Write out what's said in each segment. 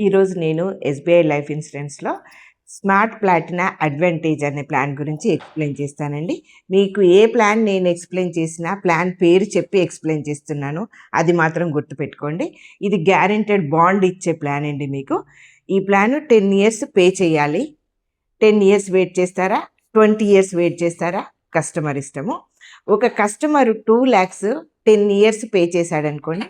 ఈరోజు నేను SBI life ఇన్సూరెన్స్లో స్మార్ట్ ప్లాటినా అడ్వాంటేజ్ అనే ప్లాన్ గురించి ఎక్స్ప్లెయిన్ చేస్తానండి. మీకు ఏ ప్లాన్ నేను ఎక్స్ప్లెయిన్ చేసినా ప్లాన్ పేరు చెప్పి ఎక్స్ప్లెయిన్ చేస్తున్నాను, అది మాత్రం గుర్తుపెట్టుకోండి. ఇది గ్యారెంటెడ్ బాండ్ ఇచ్చే ప్లాన్ అండి. మీకు ఈ ప్లాన్ 10 ఇయర్స్ పే చేయాలి. 10 ఇయర్స్ వెయిట్ చేస్తారా, 20 ఇయర్స్ వెయిట్ చేస్తారా, కస్టమర్ ఇష్టము. ఒక కస్టమర్ 2 lakhs 10 ఇయర్స్ పే చేశాడనుకోండి,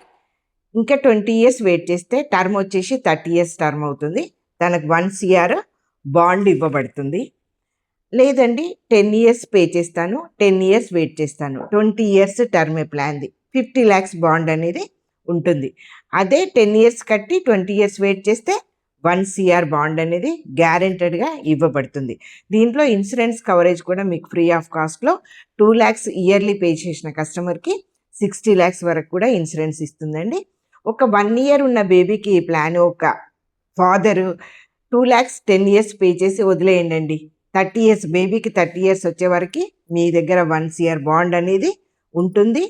ఇంకా 20 ఇయర్స్ వెయిట్ చేస్తే టర్మ్ వచ్చేసి 30 ఇయర్స్ టర్మ్ అవుతుంది. తనకు 1 CR బాండ్ ఇవ్వబడుతుంది. లేదండి 10 ఇయర్స్ పే చేస్తాను, 10 ఇయర్స్ వెయిట్ చేస్తాను, 20 ఇయర్స్ టర్మ్ ప్లాన్ది 50 lakhs బాండ్ అనేది ఉంటుంది. అదే 10 ఇయర్స్ కట్టి 20 ఇయర్స్ వెయిట్ చేస్తే 1 CR బాండ్ అనేది గ్యారెంటెడ్గా ఇవ్వబడుతుంది. దీంట్లో ఇన్సూరెన్స్ కవరేజ్ కూడా మీకు ఫ్రీ ఆఫ్ కాస్ట్లో 2 lakhs ఇయర్లీ పే చేసిన కస్టమర్కి 60 lakhs వరకు కూడా ఇన్సూరెన్స్ ఇస్తుందండి. ఒక 1 year ఉన్న బేబీకి ఈ ప్లాన్ ఒక ఫాదరు 2 lakhs 10 ఇయర్స్ పే చేసి వదిలేయండి. 30 ఇయర్స్ బేబీకి 30 ఇయర్స్ వచ్చే వరకు మీ దగ్గర 1 CR బాండ్ అనేది ఉంటుంది.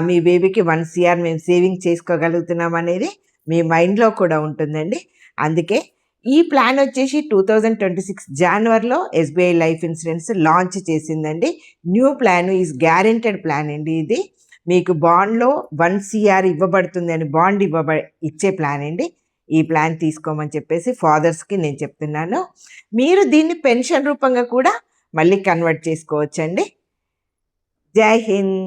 మీ బేబీకి 1 CR మేము సేవింగ్ చేసుకోగలుగుతున్నాం అనేది మీ మైండ్లో కూడా ఉంటుందండి. అందుకే ఈ ప్లాన్ వచ్చేసి 2026 జనవరిలో ఎస్బీఐ లైఫ్ ఇన్సూరెన్స్ లాంచ్ చేసిందండి. New plan is guaranteed plan అండి. ఇది మీకు బాండ్లో 1 CR ఇవ్వబడుతుంది అని బాండ్ ఇచ్చే ప్లాన్ అండి. ఈ ప్లాన్ తీసుకోమని చెప్పేసి ఫాదర్స్కి నేను చెప్తున్నాను. మీరు దీన్ని పెన్షన్ రూపంగా కూడా మళ్ళీ కన్వర్ట్ చేసుకోవచ్చండి. జై హింద్.